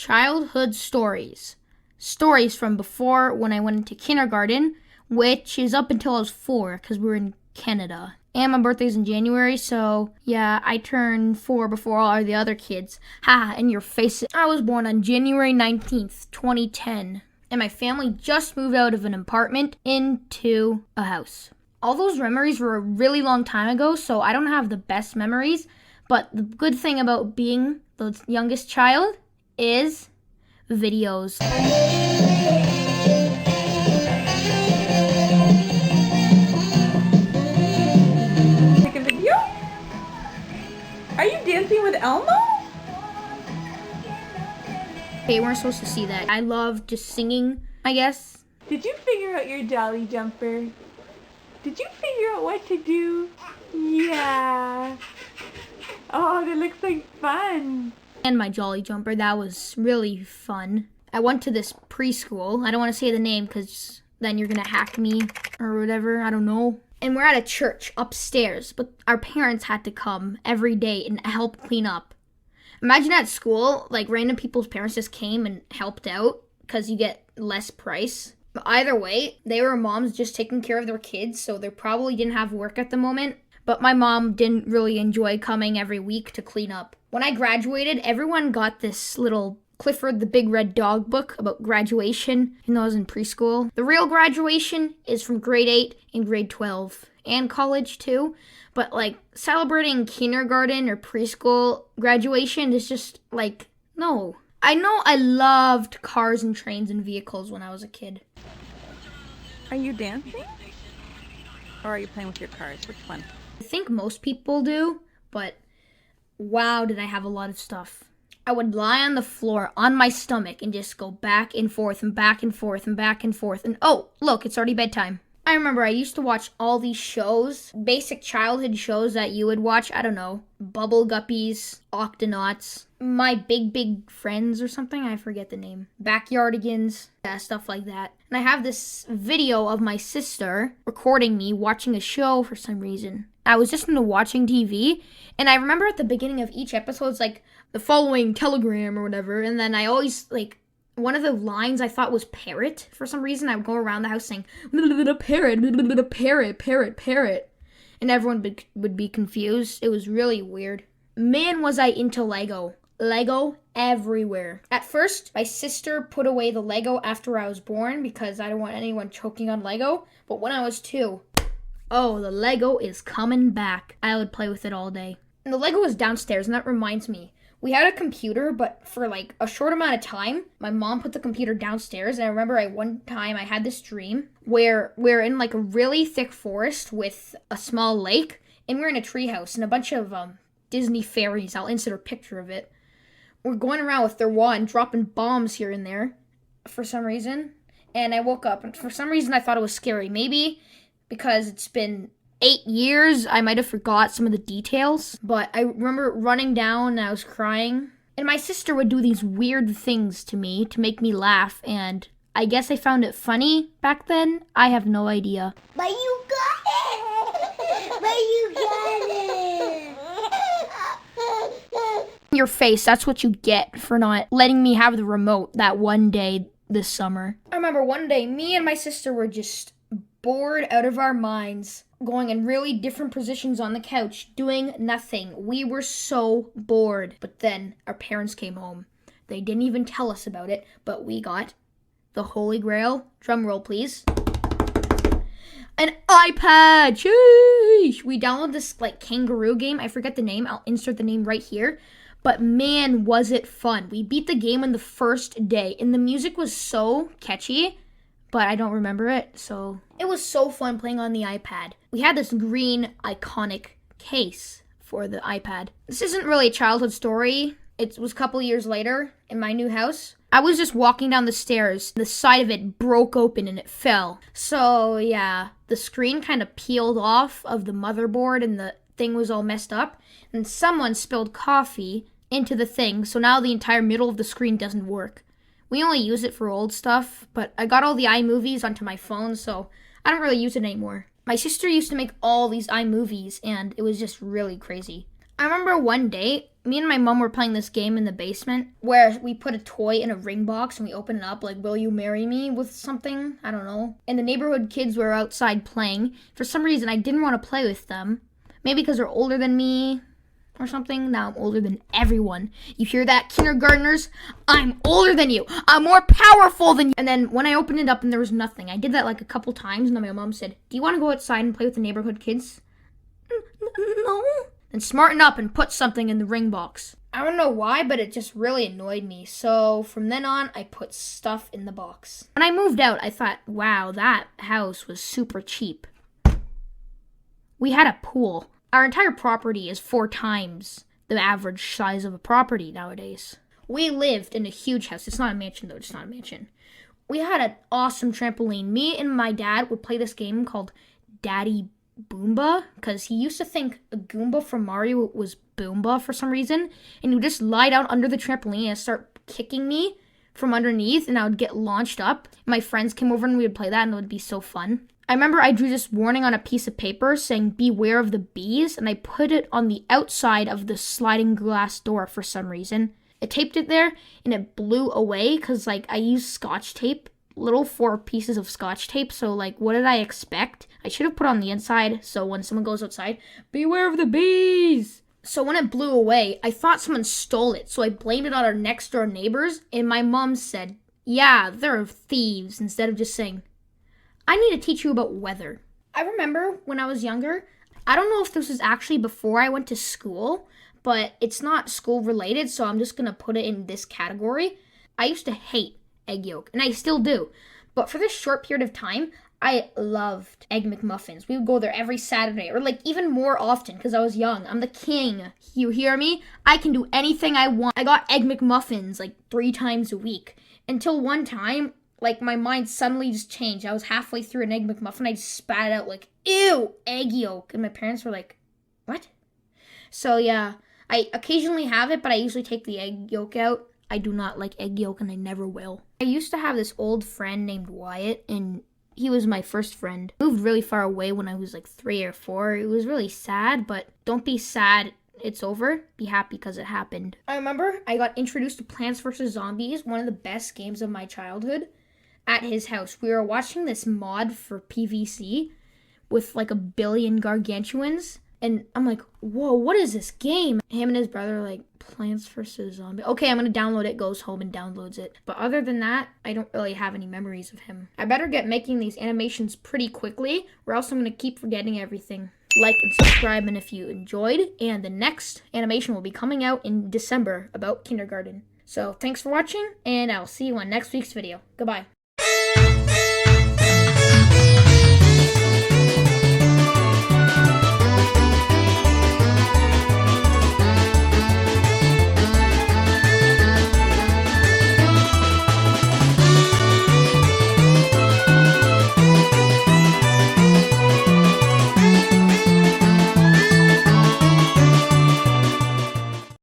childhood stories. Stories from before when I went into kindergarten, which is up until I was 4 because we were in Canada. And my birthday's in January, so yeah, I turned 4 before all the other kids. Ha, in your face. I was born on January 19th, 2010. And my family just moved out of an apartment into a house. All those memories were a really long time ago, so I don't have the best memories. But the good thing about being the youngest child is videos. Take a video? Are you dancing with Elmo? Okay, we're supposed to see that. I love just singing, I guess. Did you figure out your Jolly Jumper? Did you figure out what to do? Yeah. Oh, that looks like fun. And my Jolly Jumper, that was really fun. I went to this preschool. I don't want to say the name because then you're going to hack me or whatever. I don't know. And we're at a church upstairs, but our parents had to come every day and help clean up. Imagine at school, like random people's parents just came and helped out because you get less price. But either way, they were moms just taking care of their kids, so they probably didn't have work at the moment. But my mom didn't really enjoy coming every week to clean up. When I graduated, everyone got this little Clifford the Big Red Dog book about graduation, and I was in preschool. The real graduation is from grade 8 and grade 12, and college too. But like celebrating kindergarten or preschool graduation is just like, no. I know I loved cars and trains and vehicles when I was a kid. Are you dancing? Or are you playing with your cars? Which one? I think most people do, but wow, did I have a lot of stuff. I would lie on the floor on my stomach and just go back and forth and back and forth and back and forth. And oh, look, it's already bedtime. I remember I used to watch all these shows, basic childhood shows that you would watch. I don't know, Bubble Guppies, Octonauts, My Big Friends or something. I forget the name. Backyardigans, yeah, stuff like that. And I have this video of my sister recording me watching a show for some reason. I was just into watching TV, and I remember at the beginning of each episode, it's like the following telegram or whatever, and then I always, like, one of the lines I thought was parrot. For some reason, I would go around the house saying, parrot, parrot. And everyone would be confused. It was really weird. Man, was I into Lego. Lego everywhere. At first, my sister put away the Lego after I was born because I don't want anyone choking on Lego. But when I was 2, oh, the Lego is coming back. I would play with it all day. And the Lego was downstairs, and that reminds me. We had a computer, but for like a short amount of time, my mom put the computer downstairs. And I remember one time I had this dream where we're in like a really thick forest with a small lake, and we're in a treehouse and a bunch of Disney fairies. I'll insert a picture of it. We're going around with their wand, dropping bombs here and there for some reason. And I woke up, and for some reason I thought it was scary. Maybe because it's been 8 years, I might have forgot some of the details, but I remember running down and I was crying. And my sister would do these weird things to me to make me laugh, and I guess I found it funny back then. I have no idea. But you got it! But you got it! Your face, that's what you get for not letting me have the remote that one day this summer. I remember one day, me and my sister were just bored out of our minds, going in really different positions on the couch, doing nothing. We were so bored. But then our parents came home. They didn't even tell us about it, but we got the Holy Grail. Drum roll, please. An iPad! Sheesh! We downloaded this like kangaroo game. I forget the name. I'll insert the name right here. But man, was it fun. We beat the game on the first day, and the music was so catchy, but I don't remember it, so it was so fun playing on the iPad. We had this green iconic case for the iPad. This isn't really a childhood story. It was a couple years later in my new house. I was just walking down the stairs. The side of it broke open and it fell. So yeah, the screen kind of peeled off of the motherboard and the thing was all messed up. And someone spilled coffee into the thing, so now the entire middle of the screen doesn't work. We only use it for old stuff, but I got all the iMovies onto my phone, so I don't really use it anymore. My sister used to make all these iMovies, and it was just really crazy. I remember one day, me and my mom were playing this game in the basement where we put a toy in a ring box and we open it up like, will you marry me with something? I don't know. And the neighborhood kids were outside playing. For some reason, I didn't want to play with them. Maybe because they're older than me or something. Now I'm older than everyone. You hear that, kindergartners? I'm older than you. I'm more powerful than you. And then when I opened it up and there was nothing, I did that like a couple times and then my mom said, do you want to go outside and play with the neighborhood kids? No. And smarten up and put something in the ring box. I don't know why, but it just really annoyed me. So from then on, I put stuff in the box. When I moved out, I thought, wow, that house was super cheap. We had a pool. Our entire property is 4 times the average size of a property nowadays. We lived in a huge house. It's not a mansion, though. It's not a mansion. We had an awesome trampoline. Me and my dad would play this game called Daddy Boomba, because he used to think a Goomba from Mario was Boomba for some reason, and he would just lie down under the trampoline and start kicking me from underneath, and I would get launched up. My friends came over and we would play that, and it would be so fun. I remember I drew this warning on a piece of paper saying, beware of the bees, and I put it on the outside of the sliding glass door for some reason. I taped it there, and it blew away, because, like, I used Scotch tape, little 4 pieces of Scotch tape, so, like, what did I expect? I should have put on the inside, so when someone goes outside, beware of the bees! So when it blew away, I thought someone stole it, so I blamed it on our next door neighbors, and my mom said, yeah, they're thieves, instead of just saying, I need to teach you about weather. I remember when I was younger, I don't know if this was actually before I went to school, but it's not school related, so I'm just going to put it in this category. I used to hate egg yolk, and I still do. But for this short period of time, I loved Egg McMuffins. We would go there every Saturday, or like even more often because I was young. I'm the king. You hear me? I can do anything I want. I got Egg McMuffins like 3 times a week. Until one time, like my mind suddenly just changed. I was halfway through an Egg McMuffin. I just spat out like, ew, egg yolk. And my parents were like, what? So yeah, I occasionally have it, but I usually take the egg yolk out. I do not like egg yolk and I never will. I used to have this old friend named Wyatt, and he was my first friend. Moved really far away when I was like 3 or 4. It was really sad, but don't be sad. It's over. Be happy because it happened. I remember I got introduced to Plants vs. Zombies, one of the best games of my childhood, at his house. We were watching this mod for PVC with like 1 billion gargantuans. And I'm like, whoa, what is this game? Him and his brother are like, Plants vs. Zombies. Okay, I'm going to download it. Goes home and downloads it. But other than that, I don't really have any memories of him. I better get making these animations pretty quickly, or else I'm going to keep forgetting everything. Like and subscribe and if you enjoyed. And the next animation will be coming out in December about kindergarten. So thanks for watching, and I'll see you on next week's video. Goodbye.